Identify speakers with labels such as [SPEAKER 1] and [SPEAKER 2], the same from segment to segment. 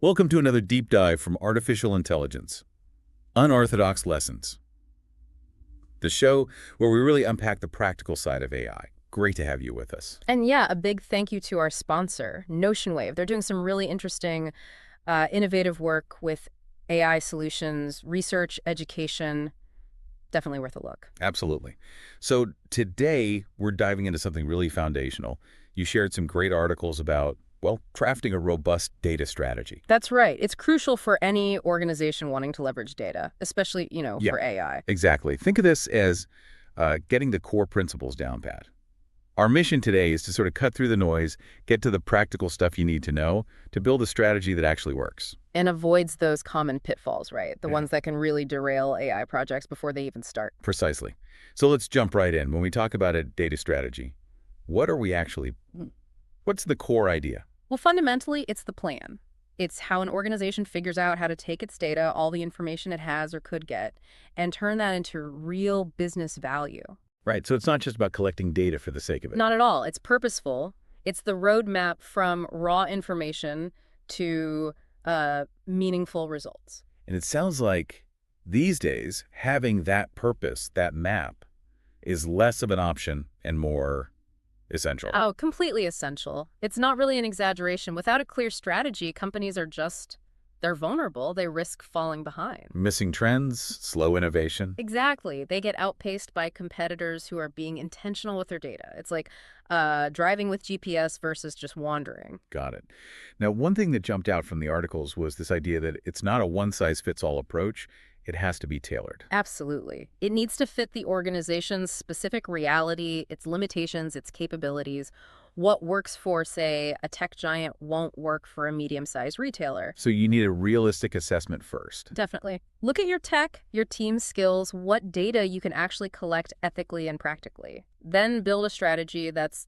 [SPEAKER 1] Welcome to another deep dive from Artificial Intelligence, Unorthodox Lessons, the show where we really unpack the practical side of AI. Great to have you with us.
[SPEAKER 2] And yeah, a big thank you to our sponsor, NotionWave. They're doing some really interesting, innovative work with AI solutions, research, education. Definitely worth a look.
[SPEAKER 1] Absolutely. So today we're diving into something really foundational. You shared some great articles about, well, crafting a robust data strategy.
[SPEAKER 2] That's right. It's crucial for any organization wanting to leverage data, especially,
[SPEAKER 1] Yeah,
[SPEAKER 2] for AI.
[SPEAKER 1] exactly. Think of this as getting the core principles down pat. Our mission today is to sort of cut through the noise, get to the practical stuff you need to know to build a strategy that actually works.
[SPEAKER 2] And avoids those common pitfalls, right? The
[SPEAKER 1] Yeah.
[SPEAKER 2] ones that can really derail AI projects before they even start.
[SPEAKER 1] Precisely. So let's jump right in. When we talk about a data strategy, what are we actually, what's the core idea?
[SPEAKER 2] Well, fundamentally, it's the plan. It's how an organization figures out how to take its data, all the information it has or could get, and turn that into real business value.
[SPEAKER 1] Right. So it's not just about collecting data for the sake of it.
[SPEAKER 2] Not at all. It's purposeful. It's the roadmap from raw information to meaningful results.
[SPEAKER 1] And it sounds like these days, having that purpose, that map, is less of an option and more essential.
[SPEAKER 2] Oh, completely essential. It's not really an exaggeration. Without a clear strategy, companies are they're vulnerable. They risk falling behind.
[SPEAKER 1] Missing trends, slow innovation.
[SPEAKER 2] Exactly. They get outpaced by competitors who are being intentional with their data. It's like driving with GPS versus just wandering.
[SPEAKER 1] Got it. Now, one thing that jumped out from the articles was this idea that it's not a one-size-fits-all approach. It has to be tailored.
[SPEAKER 2] Absolutely. It needs to fit the organization's specific reality, its limitations, its capabilities. What works for, say, a tech giant won't work for a medium-sized retailer.
[SPEAKER 1] So you need a realistic assessment first.
[SPEAKER 2] Definitely. Look at your tech, your team's skills, what data you can actually collect ethically and practically. Then build a strategy that's,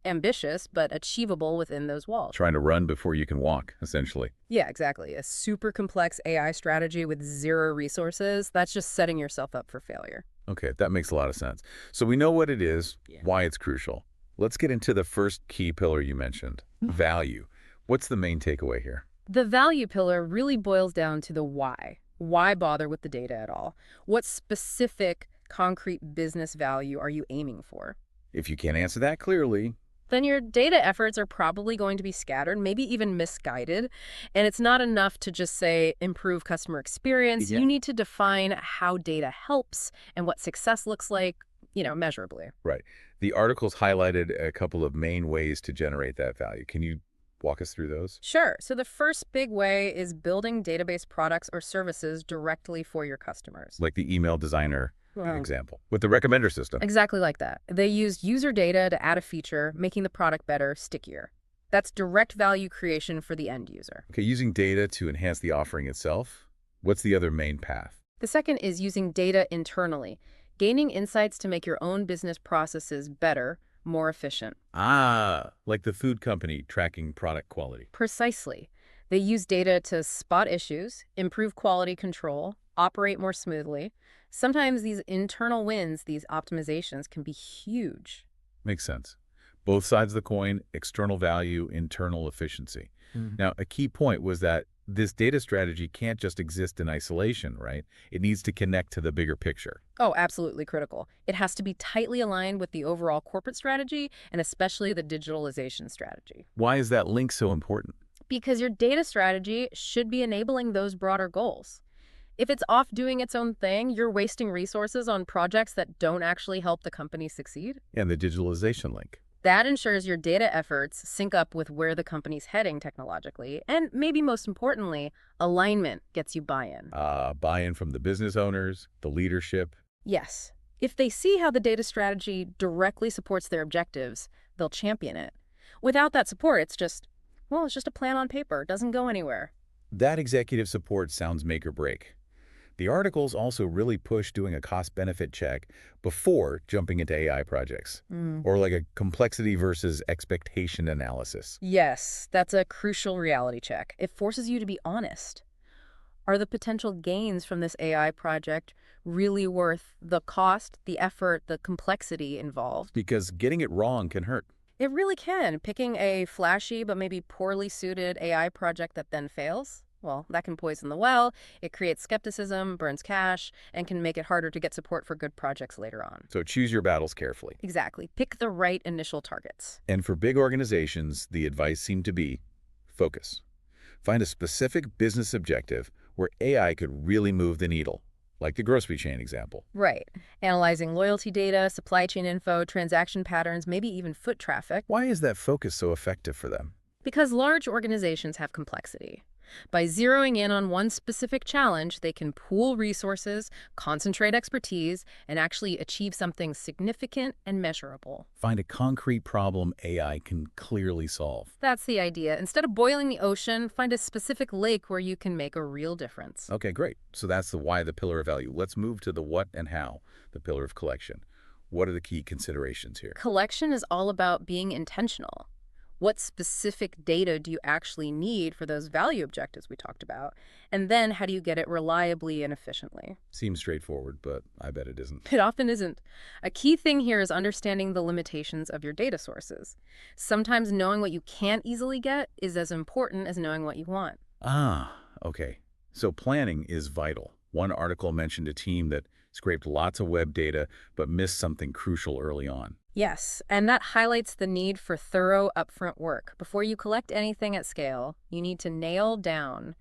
[SPEAKER 2] ambitious but achievable within those walls.
[SPEAKER 1] Trying to run before you can walk, essentially.
[SPEAKER 2] Yeah, exactly. A super complex AI strategy with zero resources, that's just setting yourself up for failure.
[SPEAKER 1] Okay, that makes a lot of sense. So we know what it is,
[SPEAKER 2] Yeah.
[SPEAKER 1] why it's crucial. Let's get into the first key pillar you mentioned, value. What's the main takeaway here?
[SPEAKER 2] The value pillar really boils down to the why. Why bother with the data at all? What specific, concrete business value are you aiming for?
[SPEAKER 1] If you can't answer that clearly,
[SPEAKER 2] Then your data efforts are probably going to be scattered, maybe even misguided. And it's not enough to just say improve customer experience.
[SPEAKER 1] Yeah.
[SPEAKER 2] You need to define how data helps and what success looks like, measurably.
[SPEAKER 1] right. The articles highlighted a couple of main ways to generate that value. Can you walk us through those?
[SPEAKER 2] Sure. So the first big way is building database products or services directly for your customers.
[SPEAKER 1] Like the email designer
[SPEAKER 2] Wow.
[SPEAKER 1] example with the recommender system.
[SPEAKER 2] Exactly like that. They used user data to add a feature, making the product better, stickier. That's direct value creation for the end user.
[SPEAKER 1] Okay, using data to enhance the offering itself. What's the other main path?
[SPEAKER 2] The second is using data internally, gaining insights to make your own business processes better, more efficient.
[SPEAKER 1] Like the food company tracking product quality.
[SPEAKER 2] Precisely. They use data to spot issues, improve quality control, operate more smoothly. Sometimes these internal wins, these optimizations, can be huge.
[SPEAKER 1] Makes sense. Both sides of the coin, external value, internal efficiency. Now, a key point was that this data strategy can't just exist in isolation, right? It needs to connect to the bigger picture.
[SPEAKER 2] Oh, absolutely critical. It has to be tightly aligned with the overall corporate strategy and especially the digitalization strategy.
[SPEAKER 1] Why is that link so important?
[SPEAKER 2] Because your data strategy should be enabling those broader goals. If it's off doing its own thing, you're wasting resources on projects that don't actually help the company succeed.
[SPEAKER 1] And the digitalization link.
[SPEAKER 2] That ensures your data efforts sync up with where the company's heading technologically, and maybe most importantly, alignment gets you buy-in.
[SPEAKER 1] Buy-in from the business owners, the leadership.
[SPEAKER 2] Yes, if they see how the data strategy directly supports their objectives, they'll champion it. Without that support, it's just a plan on paper. It doesn't go anywhere.
[SPEAKER 1] That executive support sounds make or break. The articles also really push doing a cost-benefit check before jumping into AI projects, or like a complexity versus expectation analysis.
[SPEAKER 2] Yes, that's a crucial reality check. It forces you to be honest. Are the potential gains from this AI project really worth the cost, the effort, the complexity involved?
[SPEAKER 1] Because getting it wrong can hurt.
[SPEAKER 2] It really can. Picking a flashy but maybe poorly suited AI project that then fails, well, that can poison the well. It creates skepticism, burns cash, and can make it harder to get support for good projects later on.
[SPEAKER 1] So choose your battles carefully.
[SPEAKER 2] Exactly. Pick the right initial targets.
[SPEAKER 1] And for big organizations, the advice seemed to be focus. Find a specific business objective where AI could really move the needle, like the grocery chain example.
[SPEAKER 2] Right. Analyzing loyalty data, supply chain info, transaction patterns, maybe even foot traffic.
[SPEAKER 1] Why is that focus so effective for them?
[SPEAKER 2] Because large organizations have complexity. By zeroing in on one specific challenge, they can pool resources, concentrate expertise, and actually achieve something significant and measurable.
[SPEAKER 1] Find a concrete problem AI can clearly solve.
[SPEAKER 2] That's the idea. Instead of boiling the ocean, find a specific lake where you can make a real difference.
[SPEAKER 1] Okay, great. So that's the why, the pillar of value. Let's move to the what and how, the pillar of collection. What are the key considerations here?
[SPEAKER 2] Collection is all about being intentional. What specific data do you actually need for those value objectives we talked about? And then how do you get it reliably and efficiently?
[SPEAKER 1] Seems straightforward, but I bet it isn't.
[SPEAKER 2] It often isn't. A key thing here is understanding the limitations of your data sources. Sometimes knowing what you can't easily get is as important as knowing what you want.
[SPEAKER 1] Ah, okay. So planning is vital. One article mentioned a team that scraped lots of web data but missed something crucial early on.
[SPEAKER 2] Yes, and that highlights the need for thorough upfront work. Before you collect anything at scale, you need to nail down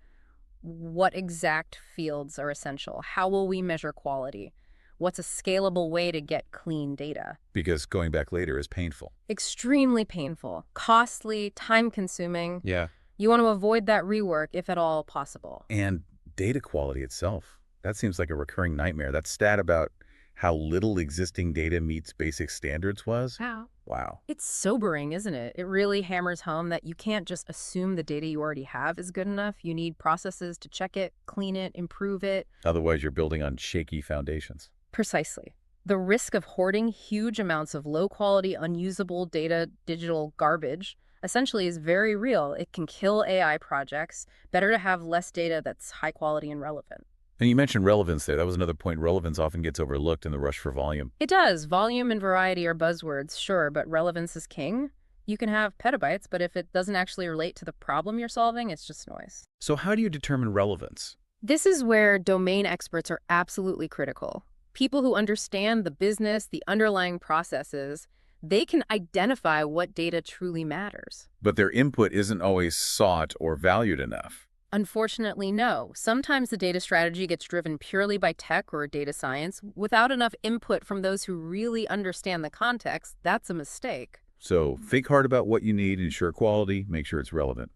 [SPEAKER 2] what exact fields are essential. How will we measure quality? What's a scalable way to get clean data?
[SPEAKER 1] Because going back later is painful.
[SPEAKER 2] Extremely painful, costly, time-consuming.
[SPEAKER 1] Yeah.
[SPEAKER 2] You want to avoid that rework if at all possible.
[SPEAKER 1] And data quality itself. That seems like a recurring nightmare. That stat about how little existing data meets basic standards was?
[SPEAKER 2] How?
[SPEAKER 1] Wow.
[SPEAKER 2] It's sobering, isn't it? It really hammers home that you can't just assume the data you already have is good enough. You need processes to check it, clean it, improve it.
[SPEAKER 1] Otherwise, you're building on shaky foundations.
[SPEAKER 2] Precisely. The risk of hoarding huge amounts of low-quality, unusable data, digital garbage, essentially is very real. It can kill AI projects. Better to have less data that's high quality and relevant.
[SPEAKER 1] And you mentioned relevance there. That was another point. Relevance often gets overlooked in the rush for volume.
[SPEAKER 2] It does. Volume and variety are buzzwords, sure, but relevance is king. You can have petabytes, but if it doesn't actually relate to the problem you're solving, it's just noise.
[SPEAKER 1] So how do you determine relevance?
[SPEAKER 2] This is where domain experts are absolutely critical. People who understand the business, the underlying processes, they can identify what data truly matters.
[SPEAKER 1] But their input isn't always sought or valued enough.
[SPEAKER 2] Unfortunately, no. Sometimes the data strategy gets driven purely by tech or data science without enough input from those who really understand the context. That's a mistake.
[SPEAKER 1] So think hard about what you need, ensure quality, make sure it's relevant.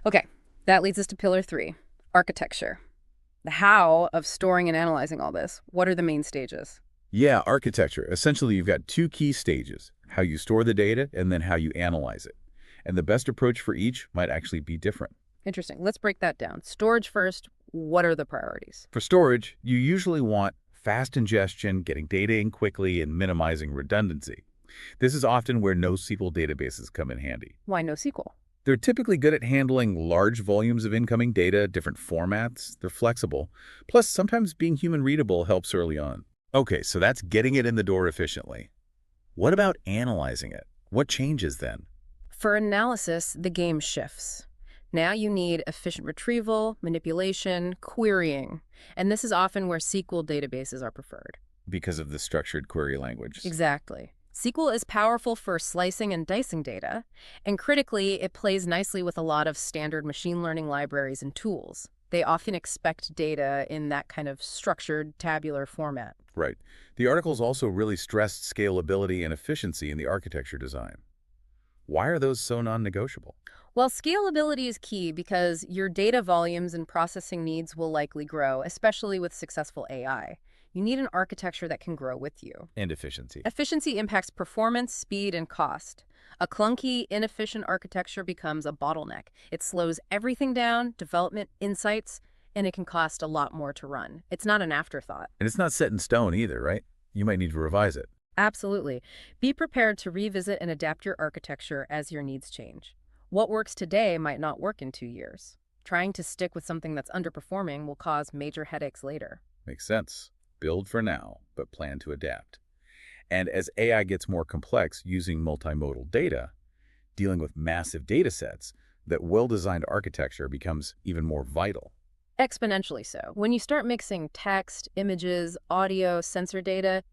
[SPEAKER 2] Okay, that leads us to pillar 3, architecture. The how of storing and analyzing all this. What are the main stages?
[SPEAKER 1] Yeah, architecture. Essentially, you've got two key stages, how you store the data and then how you analyze it. And the best approach for each might actually be different.
[SPEAKER 2] Interesting. Let's break that down. Storage first. What are the priorities?
[SPEAKER 1] For storage, you usually want fast ingestion, getting data in quickly, and minimizing redundancy. This is often where NoSQL databases come in handy.
[SPEAKER 2] Why NoSQL?
[SPEAKER 1] They're typically good at handling large volumes of incoming data, different formats. They're flexible. Plus, sometimes being human readable helps early on. Okay, so that's getting it in the door efficiently. What about analyzing it? What changes then?
[SPEAKER 2] For analysis, the game shifts. Now you need efficient retrieval, manipulation, querying. And this is often where SQL databases are preferred.
[SPEAKER 1] Because of the structured query language.
[SPEAKER 2] Exactly. SQL is powerful for slicing and dicing data, and critically, it plays nicely with a lot of standard machine learning libraries and tools. They often expect data in that kind of structured, tabular format.
[SPEAKER 1] Right. The articles also really stressed scalability and efficiency in the architecture design. Why are those so non-negotiable?
[SPEAKER 2] Well, scalability is key because your data volumes and processing needs will likely grow, especially with successful AI. You need an architecture that can grow with you.
[SPEAKER 1] And efficiency.
[SPEAKER 2] Efficiency impacts performance, speed, and cost. A clunky, inefficient architecture becomes a bottleneck. It slows everything down, development, insights, and it can cost a lot more to run. It's not an afterthought.
[SPEAKER 1] And it's not set in stone either, right? You might need to revise it.
[SPEAKER 2] Absolutely. Be prepared to revisit and adapt your architecture as your needs change. What works today might not work in 2 years. Trying to stick with something that's underperforming will cause major headaches later.
[SPEAKER 1] Makes sense. Build for now, but plan to adapt. And as AI gets more complex using multimodal data, dealing with massive data sets, that well-designed architecture becomes even more vital.
[SPEAKER 2] Exponentially so. When you start mixing text, images, audio, sensor data,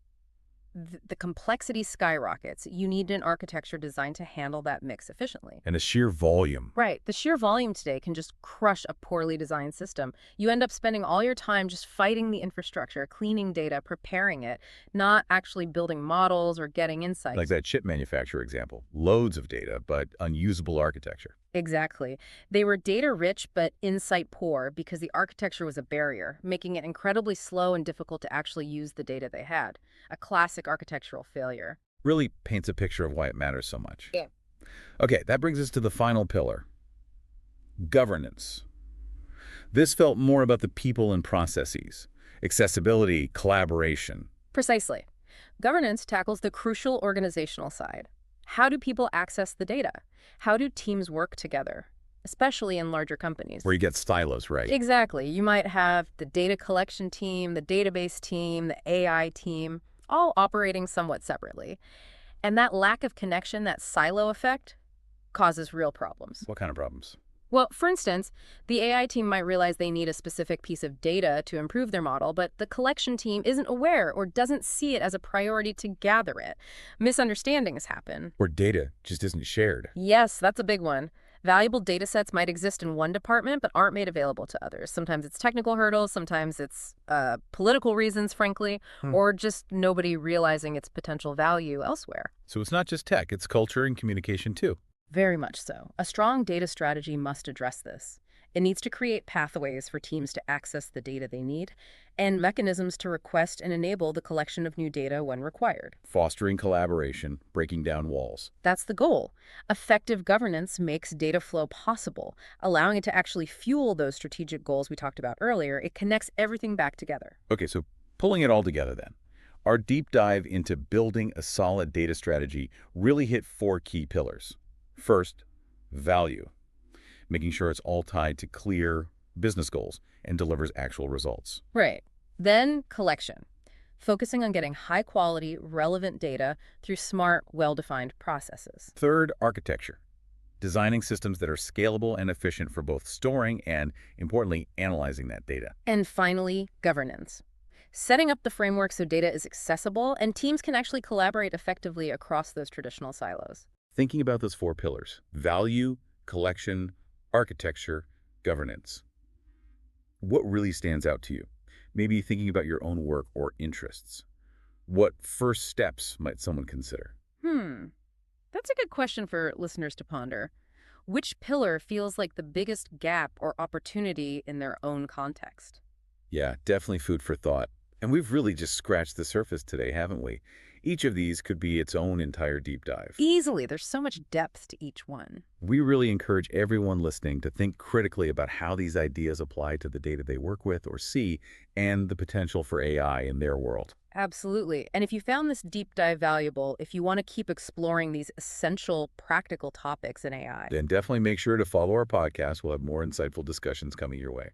[SPEAKER 2] the complexity skyrockets. You need an architecture designed to handle that mix efficiently.
[SPEAKER 1] And the sheer volume.
[SPEAKER 2] Right. The sheer volume today can just crush a poorly designed system. You end up spending all your time just fighting the infrastructure, cleaning data, preparing it, not actually building models or getting insights.
[SPEAKER 1] Like that chip manufacturer example. Loads of data, but unusable architecture.
[SPEAKER 2] Exactly. They were data rich but insight poor because the architecture was a barrier, making it incredibly slow and difficult to actually use the data they had. A classic architectural failure.
[SPEAKER 1] Really paints a picture of why it matters so much.
[SPEAKER 2] Yeah.
[SPEAKER 1] Okay, that brings us to the final pillar. Governance. This felt more about the people and processes. Accessibility, collaboration.
[SPEAKER 2] Precisely. Governance tackles the crucial organizational side. How do people access the data? How do teams work together, especially in larger companies?
[SPEAKER 1] Where you get silos, right?
[SPEAKER 2] Exactly. You might have the data collection team, the database team, the AI team, all operating somewhat separately. And that lack of connection, that silo effect, causes real problems.
[SPEAKER 1] What kind of problems?
[SPEAKER 2] Well, for instance, the AI team might realize they need a specific piece of data to improve their model, but the collection team isn't aware or doesn't see it as a priority to gather it. Misunderstandings happen.
[SPEAKER 1] Where data just isn't shared.
[SPEAKER 2] Yes, that's a big one. Valuable data sets might exist in one department but aren't made available to others. Sometimes it's technical hurdles, sometimes it's political reasons, frankly, or just nobody realizing its potential value elsewhere.
[SPEAKER 1] So it's not just tech, it's culture and communication too.
[SPEAKER 2] Very much so. A strong data strategy must address this. It needs to create pathways for teams to access the data they need and mechanisms to request and enable the collection of new data when required.
[SPEAKER 1] Fostering collaboration, breaking down walls.
[SPEAKER 2] That's the goal. Effective governance makes data flow possible, allowing it to actually fuel those strategic goals we talked about earlier. It connects everything back together.
[SPEAKER 1] Okay, so pulling it all together then. Our deep dive into building a solid data strategy really hit 4 key pillars. First, value, making sure it's all tied to clear business goals and delivers actual results.
[SPEAKER 2] Right. Then collection, focusing on getting high-quality, relevant data through smart, well-defined processes.
[SPEAKER 1] Third, architecture, designing systems that are scalable and efficient for both storing and, importantly, analyzing that data.
[SPEAKER 2] And finally, governance, setting up the framework so data is accessible and teams can actually collaborate effectively across those traditional silos.
[SPEAKER 1] Thinking about those 4 pillars, value, collection, architecture, governance. What really stands out to you? Maybe thinking about your own work or interests. What first steps might someone consider?
[SPEAKER 2] That's a good question for listeners to ponder. Which pillar feels like the biggest gap or opportunity in their own context?
[SPEAKER 1] Yeah, definitely food for thought. And we've really just scratched the surface today, haven't we? Each of these could be its own entire deep dive.
[SPEAKER 2] Easily. There's so much depth to each one.
[SPEAKER 1] We really encourage everyone listening to think critically about how these ideas apply to the data they work with or see and the potential for AI in their world.
[SPEAKER 2] Absolutely. And if you found this deep dive valuable, if you want to keep exploring these essential practical topics in AI,
[SPEAKER 1] Then definitely make sure to follow our podcast. We'll have more insightful discussions coming your way.